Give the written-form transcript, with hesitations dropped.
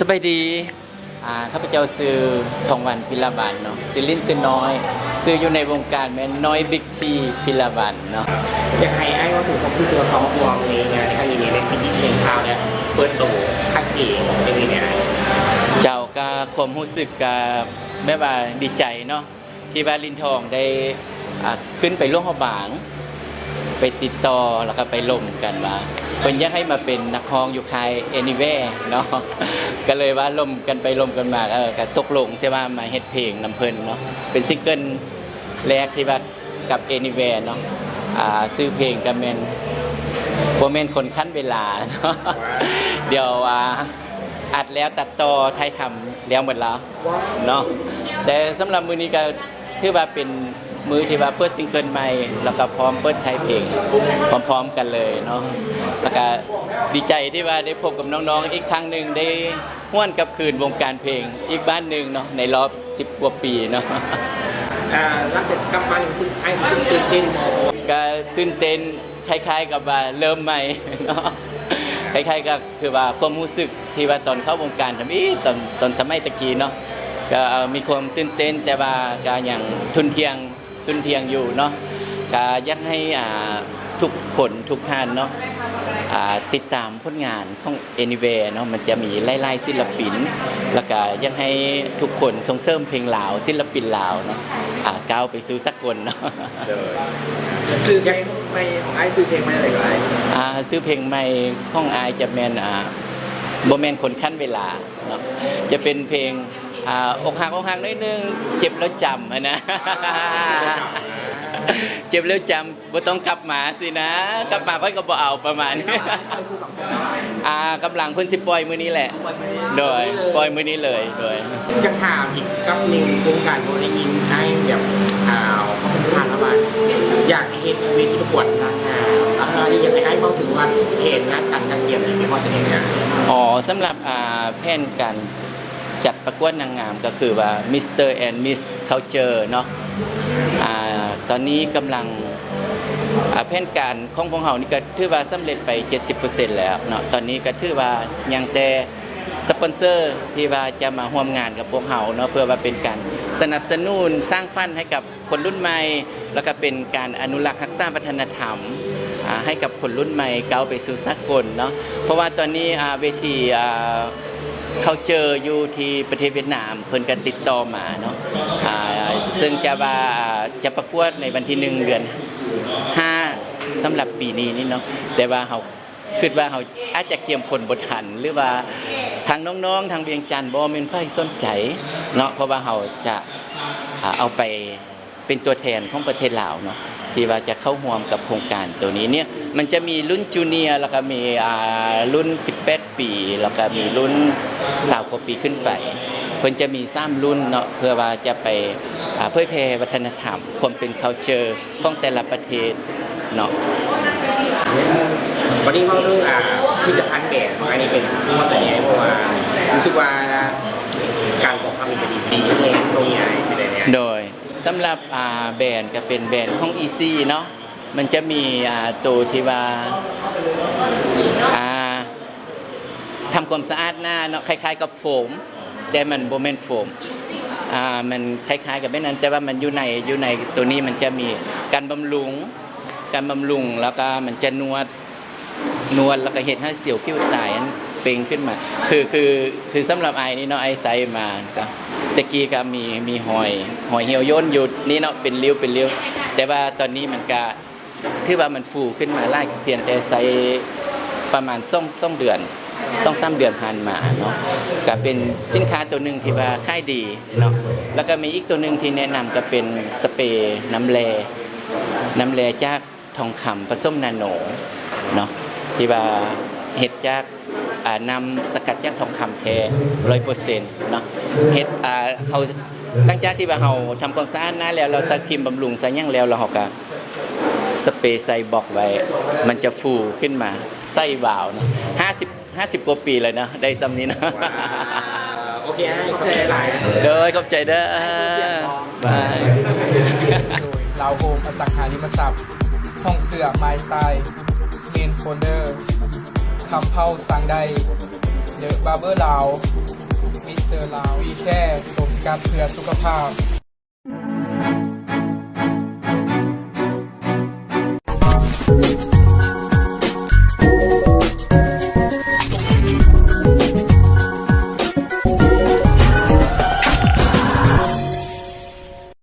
บายดีข้าพเจ้าซื้อทองวันพิลาบันเนาะซื้อลิ้นซื้อน้อยซื้ออยู่ในวงการแม่น้อยบิ๊กทีพิลาบันเนาะอยากให้ไอ้ว่าถูกความรู้สึกของวงในงานในครั้งนี้ในพิธีเพลงข่าวเนี่ยเปิดตัวคัดเองเป็นยังไงเจ้าก็ความรู้สึกก็แม่ว่าดีใจเนาะที่ว่าลิ้นทองได้ขึ้นไปร่วมบางไปติดต่อแล้วก็ไปลงกันว่าเพิ่นอยากให้มาเป็นนักร้องอยู่ค่าย Anywhere เนาะก็เลยว่าลมกันไปลมกันมาก็ตกลงจะว่ามาเฮ็ดเพลงนำเพิ่นเนาะเป็นซิงเกิลแรกที่ว่ากับ Anywhere เนาะชื่อเพลงก็แม่นบ่แม่นคนขั้นเวลาเนาะเดี๋ยวอัดแล้วตัดต่อไทยทำแล้วหมดแล้วเนาะแต่สำหรับมื้อนี้ก็ถือว่าเป็นมือที่ว่าเปิดซิงเกิลใหม่แล้วก็พร้อมเปิดไทยเพลงพร้อมๆกันเลยเนาะแล้วก็ดีใจที่ว่าได้พบกับน้องๆอีกครั้งหนึ่งได้ห้วนกับคืนวงการเพลงอีกบ้านหนึ่งเนาะในรอบ10กว่าปีเนาะหลังจากกลับมาจึงไอ้จึงตื่นเต้นก็ตื่นเต้นคล้ายๆกับว่าเริ่มใหม่เนาะคล้ายๆก็คือว่าความรู้สึกที่ว่าตอนเข้าวงการทำตอนสมัยตะกี้เนาะก็มีความตื่นเต้นแต่ว่าก็ยังทุนเทียงอยู่เนาะก็อยากให้ทุกคนทุกท่านเนาะติดตามผลงานของ Anywhere เนาะมันจะมีไล่ๆศิลปินแล้วก็อยากให้ทุกคนส่งเสริมเพลงลาวศิลปินลาวเนาะก้าวไปสู่สากลเนาะซื้อเพลงใหม่ของไอ้ซื้อเพลงใหม่อะไรก็ไอ้ซื้อเพลงใหม่ของไอ้จะแม่นบ่แม่นคนขั้นเวลาเนาะจะเป็นเพลงอกหักน้อยนึงเจ็บแล้วจำนะเจ็บแล้วจำบ่ต้องกลับมาสินะกลับมาค่อยก็บ่เอาประมาณนี้กำลังเพิ่นสิปล่อยมื้อนี้แหละโดยปล่อยมื้อนี้เลยโดยจะถามอีกกับหนึ่งโครงการโบได้ยินให้แบบผ่านมาอยากเห็นเวทีประกวดนางงามนี่อยากให้เขาถึงว่าเหตุงานการจัดเตรียมมีข้อเสนอสำหรับแผนการจัดประกวดนางงามก็คือว่า Mr. and Miss Culture เนาะตอนนี้กำลังแผนการของพวกเรานี่ก็ถือว่าสำเร็จไป 70% แล้วเนาะตอนนี้ก็ถือว่ายังแต่สปอนเซอร์ที่ว่าจะมาร่วมงานกับพวกเราเนาะเพื่อว่าเป็นการสนับสนุนสร้างฟันให้กับคนรุ่นใหม่แล้วก็เป็นการอนุรักษ์รักษาวัฒนธรรมให้กับคนรุ่นใหม่ก้าวไปสู่สากลเนาะเพราะว่าตอนนี้เวทีเขาเจออยู่ที่ประเทศเวียดนามเพิ่นก็ติดต่อมาเนาะซึ่งจะประกวดในวันที่1 เดือน 5สำหรับปีนี้นี่เนาะแต่ว่าเขาคิดว่าเขาอาจจะเกี่ยมคนบ่ทันหรือว่าทางน้องๆทางเวียงจันทน์บ่แม่นไผสนใจเนาะเพราะว่าเขาจะเอาไปเป็นตัวแทนของประเทศลาวเนาะที่ว่าจะเข้าร่วมกับโครงการตัวนี้เนี่ยมันจะมีรุ่นจูเนียร์แล้วก็มีรุ่น18 ปีแล้วก็มีรุ่น20 กว่าปีขึ้นไปเพิ่นจะมี3รุ่นเนาะเพื่อว่าจะไปเผยแพร่วัฒนธรรมความเป็น culture ของแต่ละประเทศเนาะวันนี้เขาเรื่องผลิตภัณฑ์แบรนด์ของอันนี้เป็นข้อเสนอเพราะว่ารู้สึกว่าการบอกความเป็นดีเองตรงนี้เป็นอะไรเนี่ยโดยสำหรับแบรนด์ก็เป็นแบรนด์ของ Easy เนาะมันจะมีตัวที่ว่าทำความสะอาดหน้าเนาะคล้ายๆกับโฟมแต่มันบ่แม่นโฟมมันคล้ายๆกับแบบนั้นแต่ว่ามันอยู่ในตัวนี้มันจะมีการบำรุงแล้วก็มันจะนวดแล้วก็เฮ็ดให้เสียวผิวตายนั้นเป่งขึ้นมาคือสำหรับไอ้นี่เนาะไอ้ใส่มาก็ตะกี้ก็มีหอยเหี่ยวย่นอยู่นี่เนาะเป็นริ้วแต่ว่าตอนนี้มันก็ถือว่ามันฟูขึ้นมาหลายเพียงแต่ใส่ประมาณ2 เดือน 2-3 เดือนผ่านมาเนาะก็เป็นสินค้าตัวนึงที่ว่าขายดีเนาะแล้วก็มีอีกตัวนึงที่แนะนำก็เป็นสเปรย์น้ำแลจากทองคำผสมนาโนเนาะที่ว่าเฮ็ดจากนำสกัดจากทองคำแท้ 100% เนาะเฮ็ดเฮาหลังจากที่ว่าเฮาทำความสะอาดหน้าแล้วเราซักครีมบำรุงซักหยังแล้วเราก็สเปรย์ใส่บอกไว้มันจะฟูขึ้นมาใส่วาวเนาะ50 กว่าปีเลยนะได้ซ้ำนี้นะโอเคขอบใจหลายเด้อขอบใจเด้อบายลาวโฮมอสังหาริมทรัพย์ห้องเสื้อ My Style เมนโฟลเดอร์คำเผาสั่งใด The Barber ลาว Mr. ลาววีแค่สมสกัดเพื่อสุขภาพ